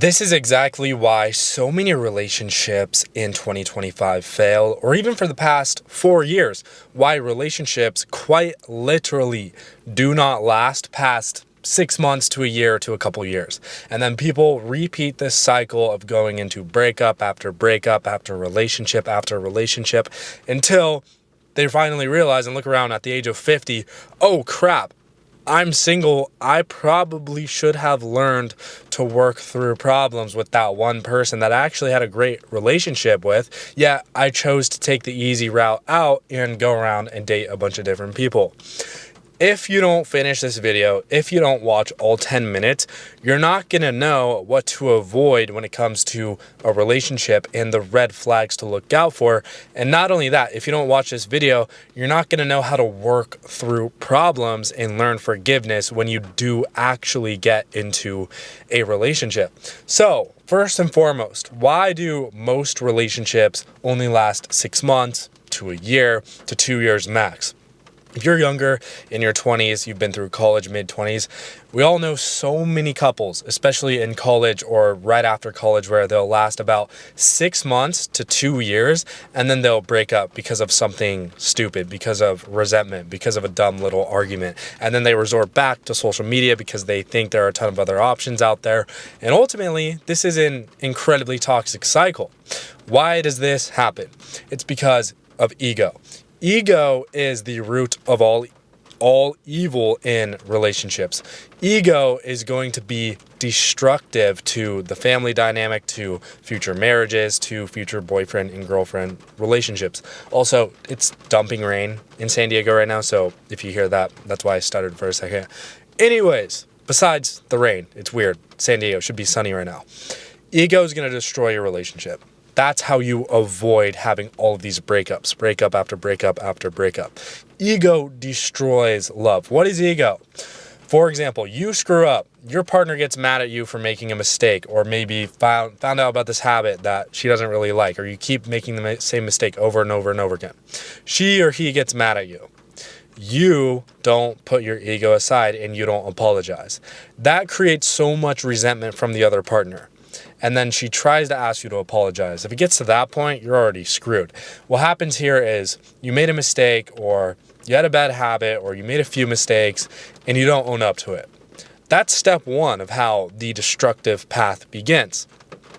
This is exactly why so many relationships in 2025 fail, or even for the past 4 years, why relationships quite literally do not last past 6 months to a year to a couple years. And then people repeat this cycle of going into breakup after relationship after relationship until they finally realize and look around at the age of 50, oh crap, I'm single. I probably should have learned to work through problems with that one person that I actually had a great relationship with. Yet I chose to take the easy route out and go around and date a bunch of different people. If you don't finish this video, if you don't watch all 10 minutes, you're not going to know what to avoid when it comes to a relationship and the red flags to look out for. And not only that, if you don't watch this video, you're not going to know how to work through problems and learn forgiveness when you do actually get into a relationship. So, first and foremost, why do most relationships only last 6 months to a year to 2 years max? If you're younger, in your 20s, you've been through college, mid-20s, we all know so many couples, especially in college or right after college, where they'll last about 6 months to 2 years, and then they'll break up because of something stupid, because of resentment, because of a dumb little argument. And then they resort back to social media because they think there are a ton of other options out there. And ultimately, this is an incredibly toxic cycle. Why does this happen? It's because of ego. Ego is the root of all evil in relationships. Ego is going to be destructive to the family dynamic, to future marriages, to future boyfriend and girlfriend relationships. Also, it's dumping rain in San Diego right now, so if you hear that, that's why I stuttered for a second. Anyways, besides the rain, it's weird. San Diego should be sunny right now. Ego is going to destroy your relationship. That's how you avoid having all of these breakups, breakup after breakup after breakup. Ego destroys love. What is ego? For example, you screw up. Your partner gets mad at you for making a mistake, or maybe found out about this habit that she doesn't really like, or you keep making the same mistake over and over and over again. She or he gets mad at you. You don't put your ego aside and you don't apologize. That creates so much resentment from the other partner. And then she tries to ask you to apologize. If it gets to that point, you're already screwed. What happens here is you made a mistake, or you had a bad habit, or you made a few mistakes and you don't own up to it. That's step one of how the destructive path begins.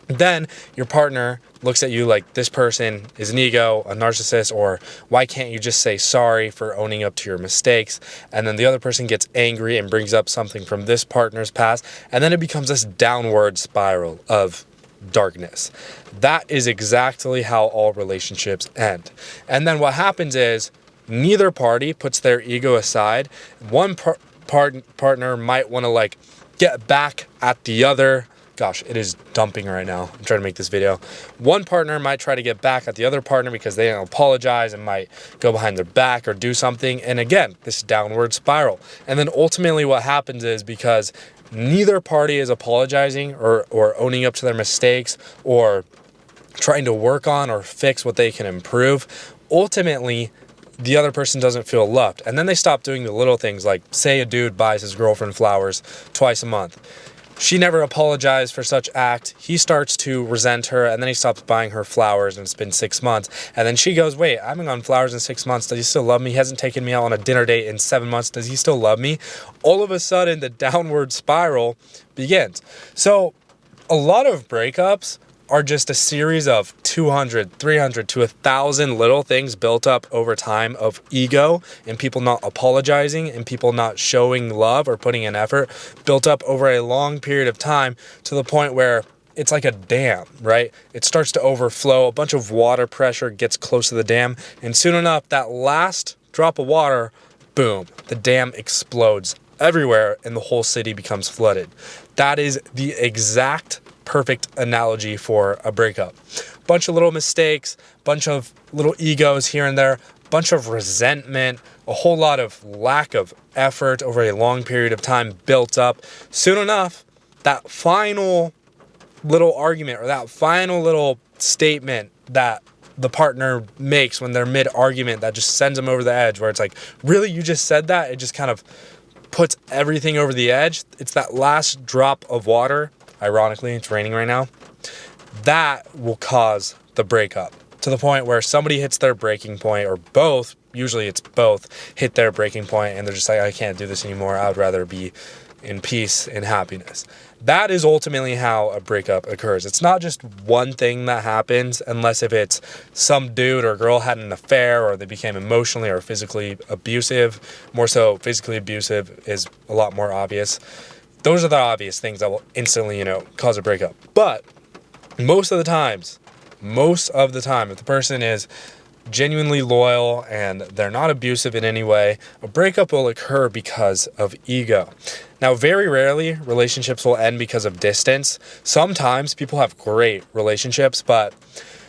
Then your partner looks at you like this person is an ego, a narcissist, or why can't you just say sorry for owning up to your mistakes? And then the other person gets angry and brings up something from this partner's past, and then it becomes this downward spiral of darkness. That is exactly how all relationships end. And then what happens is neither party puts their ego aside. One partner might want to get back at the other. Gosh, it is dumping right now. I'm trying to make this video. One partner might try to get back at the other partner because they don't apologize and might go behind their back or do something. And again, this downward spiral. And then ultimately what happens is, because neither party is apologizing or owning up to their mistakes or trying to work on or fix what they can improve, ultimately the other person doesn't feel loved. And then they stop doing the little things, like say a dude buys his girlfriend flowers twice a month. She never apologized for such act. He starts to resent her, and then he stops buying her flowers, and it's been 6 months. And then she goes, wait, I haven't gotten flowers in 6 months. Does he still love me? He hasn't taken me out on a dinner date in 7 months. Does he still love me? All of a sudden, the downward spiral begins. So a lot of breakups are just a series of 200, 300 to 1,000 little things built up over time of ego and people not apologizing and people not showing love or putting in effort, built up over a long period of time to the point where it's like a dam, right? It starts to overflow. A bunch of water pressure gets close to the dam, and soon enough, that last drop of water, boom, the dam explodes everywhere and the whole city becomes flooded. That is the exact perfect analogy for a breakup. Bunch of little mistakes, bunch of little egos here and there, bunch of resentment, a whole lot of lack of effort over a long period of time built up. Soon enough, that final little argument or that final little statement that the partner makes when they're mid-argument that just sends them over the edge, where it's like, really, you just said that? It just kind of puts everything over the edge. It's that last drop of water ironically, it's raining right now, that will cause the breakup to the point where somebody hits their breaking point, or both, usually it's both, hit their breaking point and they're just like, I can't do this anymore. I would rather be in peace and happiness. That is ultimately how a breakup occurs. It's not just one thing that happens, unless if it's some dude or girl had an affair, or they became emotionally or physically abusive. More so, physically abusive is a lot more obvious. Those are the obvious things that will instantly, cause a breakup. But most of the time, if the person is genuinely loyal and they're not abusive in any way, a breakup will occur because of ego. Now, very rarely relationships will end because of distance. Sometimes people have great relationships, but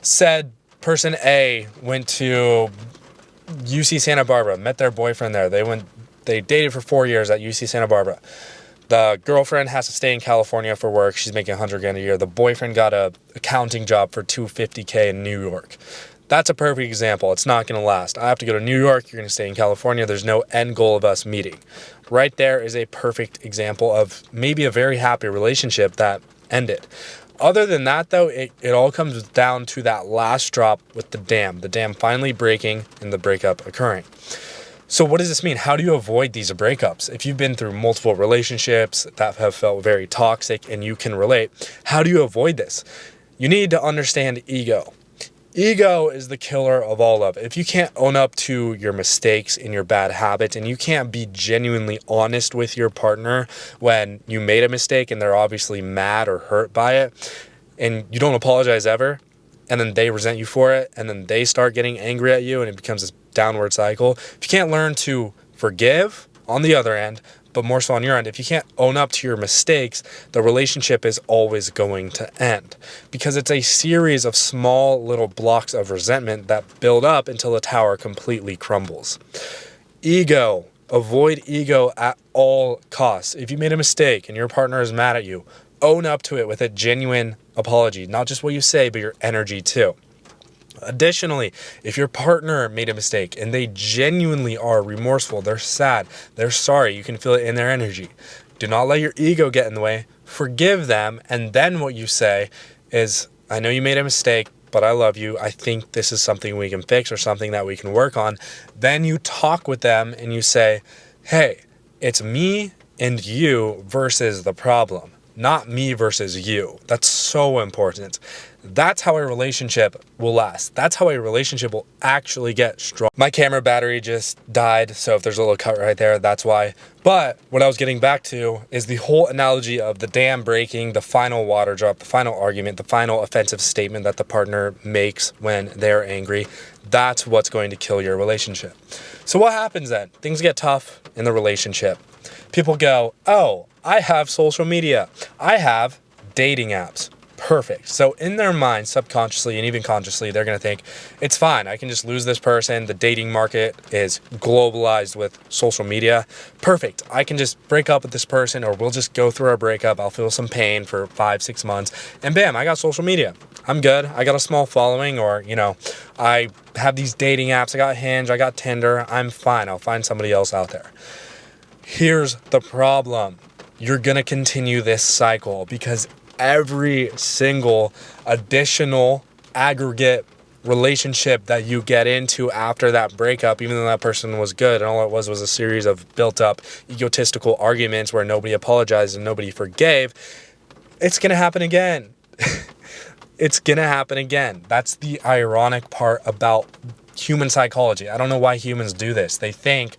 said person A went to UC Santa Barbara, met their boyfriend there. They dated for 4 years at UC Santa Barbara. The girlfriend has to stay in California for work. She's making $100,000 a year. The boyfriend got a accounting job for $250K in New York. That's a perfect example. It's not going to last. I have to go to New York. You're going to stay in California. There's no end goal of us meeting. Right there is a perfect example of maybe a very happy relationship that ended. Other than that, though, it all comes down to that last drop with the dam finally breaking and the breakup occurring. So what does this mean? How do you avoid these breakups? If you've been through multiple relationships that have felt very toxic and you can relate, how do you avoid this? You need to understand ego. Ego is the killer of all of it. If you can't own up to your mistakes and your bad habits, and you can't be genuinely honest with your partner when you made a mistake and they're obviously mad or hurt by it, and you don't apologize ever, and then they resent you for it, and then they start getting angry at you, and it becomes this downward cycle. If you can't learn to forgive on the other end, but more so on your end, if you can't own up to your mistakes, the relationship is always going to end, because it's a series of small little blocks of resentment that build up until the tower completely crumbles. Ego. Avoid ego at all costs. If you made a mistake and your partner is mad at you, own up to it with a genuine apology. Not just what you say, but your energy too. Additionally, if your partner made a mistake and they genuinely are remorseful, they're sad, they're sorry, you can feel it in their energy. Do not let your ego get in the way. Forgive them, and then what you say is, I know you made a mistake, but I love you. I think this is something we can fix or something that we can work on. Then you talk with them and you say, hey, it's me and you versus the problem, not me versus you. That's so important. That's how a relationship will last. That's how a relationship will actually get strong. My camera battery just died, so if there's a little cut right there, that's why. But what I was getting back to is the whole analogy of the dam breaking, the final water drop, the final argument, the final offensive statement that the partner makes when they're angry. That's what's going to kill your relationship. So what happens then? Things get tough in the relationship. People go, oh, I have social media. I have dating apps. Perfect. So in their mind, subconsciously and even consciously, they're going to think, it's fine. I can just lose this person. The dating market is globalized with social media. Perfect. I can just break up with this person, or we'll just go through our breakup. I'll feel some pain for 5-6 months, and bam, I got social media. I'm good. I got a small following, or, I have these dating apps. I got Hinge. I got Tinder. I'm fine. I'll find somebody else out there. Here's the problem. You're going to continue this cycle, because every single additional aggregate relationship that you get into after that breakup, even though that person was good and all it was a series of built up egotistical arguments where nobody apologized and nobody forgave, it's going to happen again. It's going to happen again. That's the ironic part about human psychology. I don't know why humans do this. They think,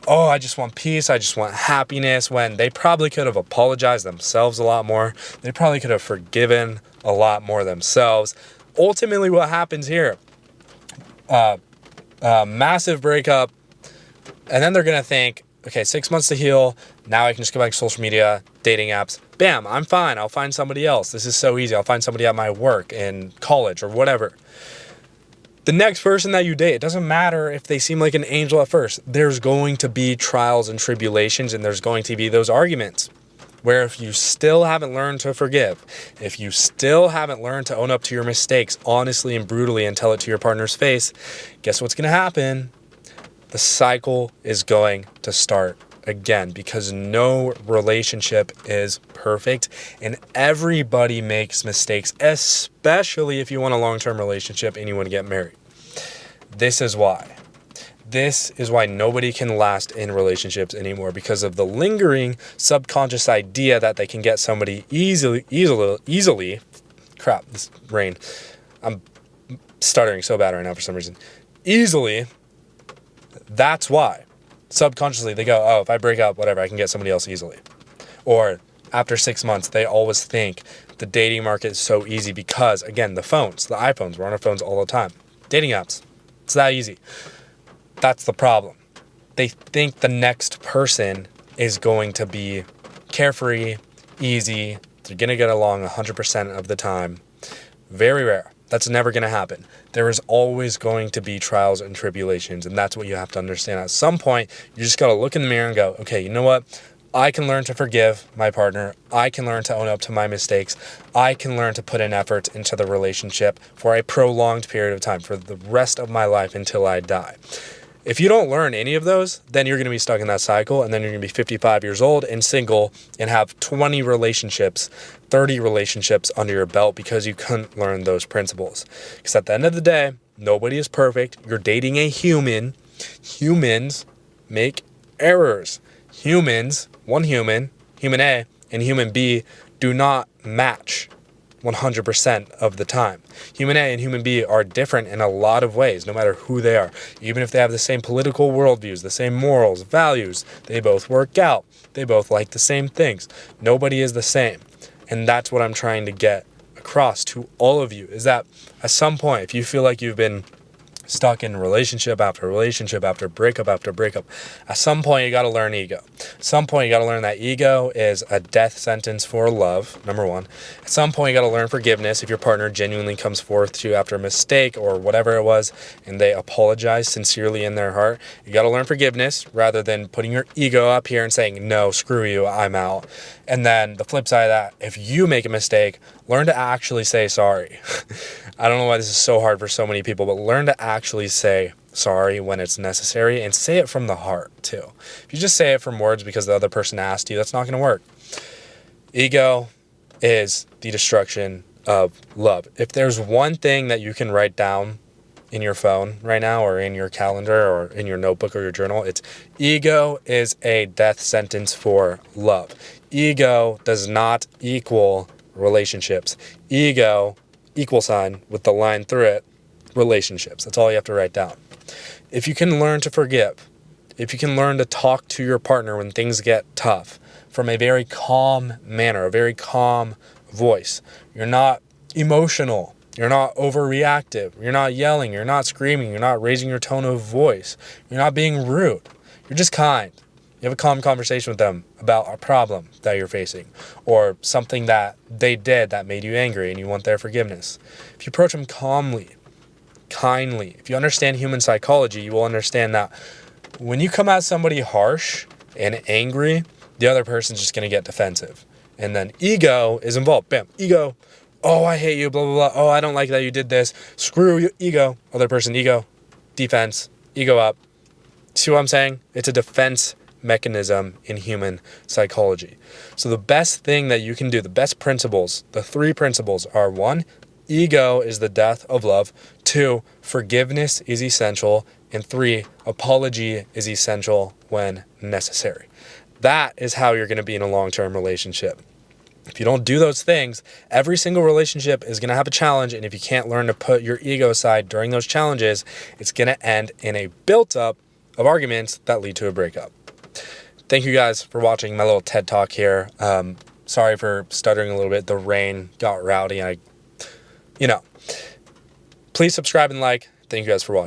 oh, I just want peace, I just want happiness, when they probably could have apologized themselves a lot more. They probably could have forgiven a lot more themselves. Ultimately, what happens here, massive breakup, and then they're going to think, okay, 6 months to heal, now I can just go back to social media, dating apps, bam, I'm fine, I'll find somebody else. This is so easy, I'll find somebody at my work, in college, or whatever. The next person that you date, it doesn't matter if they seem like an angel at first. There's going to be trials and tribulations, and there's going to be those arguments where if you still haven't learned to forgive, if you still haven't learned to own up to your mistakes honestly and brutally and tell it to your partner's face, guess what's going to happen? The cycle is going to start again, because no relationship is perfect and everybody makes mistakes, especially if you want a long-term relationship and you want to get married. This is why. This is why nobody can last in relationships anymore, because of the lingering subconscious idea that they can get somebody easily. Crap, this rain. I'm stuttering so bad right now for some reason. Easily. That's why. Subconsciously, they go, oh, if I break up, whatever, I can get somebody else easily. Or after 6 months, they always think the dating market is so easy because, again, the phones, the iPhones, we're on our phones all the time. Dating apps, it's that easy. That's the problem. They think the next person is going to be carefree, easy, they're going to get along 100% of the time. Very rare. That's never going to happen. There is always going to be trials and tribulations, and that's what you have to understand. At some point, you just got to look in the mirror and go, okay, you know what? I can learn to forgive my partner. I can learn to own up to my mistakes. I can learn to put in effort into the relationship for a prolonged period of time, for the rest of my life until I die. If you don't learn any of those, then you're going to be stuck in that cycle, and then you're going to be 55 years old and single and have 20 relationships, 30 relationships under your belt because you couldn't learn those principles. Because at the end of the day, nobody is perfect. You're dating a human. Humans make errors. Humans, one human, human A, and human B do not match 100% of the time. Human A and human B are different in a lot of ways, no matter who they are. Even if they have the same political worldviews, the same morals, values, they both work out. They both like the same things. Nobody is the same. And that's what I'm trying to get across to all of you, is that at some point, if you feel like you've been stuck in relationship after breakup after breakup, at some point you got to learn ego. At some point you got to learn that ego is a death sentence for love, number one. At some point you got to learn forgiveness. If your partner genuinely comes forth to you after a mistake or whatever it was and they apologize sincerely in their heart, you got to learn forgiveness rather than putting your ego up here and saying, no, screw you, I'm out. And then the flip side of that, if you make a mistake, learn to actually say sorry. I don't know why this is so hard for so many people, but learn to actually say sorry when it's necessary and say it from the heart too. If you just say it from words because the other person asked you, that's not going to work. Ego is the destruction of love. If there's one thing that you can write down in your phone right now or in your calendar or in your notebook or your journal, it's ego is a death sentence for love. Ego does not equal relationships. Ego, equal sign with the line through it, relationships. That's all you have to write down. If you can learn to forgive, if you can learn to talk to your partner when things get tough from a very calm manner, a very calm voice, you're not emotional, you're not overreactive, you're not yelling, you're not screaming, you're not raising your tone of voice, you're not being rude, you're just kind. You have a calm conversation with them about a problem that you're facing or something that they did that made you angry and you want their forgiveness. If you approach them calmly, kindly, if you understand human psychology, you will understand that when you come at somebody harsh and angry, the other person's just going to get defensive. And then ego is involved. Bam, ego. Oh, I hate you, blah, blah, blah. Oh, I don't like that you did this. Screw you, ego. Other person, ego. Defense, ego up. See what I'm saying? It's a defense mechanism in human psychology. So the best thing that you can do, the best principles, the 3 principles are: 1, ego is the death of love; 2, forgiveness is essential; and 3, apology is essential when necessary. That is how you're going to be in a long-term relationship. If you don't do those things, every single relationship is going to have a challenge, and if you can't learn to put your ego aside during those challenges, it's going to end in a built-up of arguments that lead to a breakup. Thank you guys for watching my little TED Talk here. Sorry for stuttering a little bit. The rain got rowdy. Please subscribe and like. Thank you guys for watching.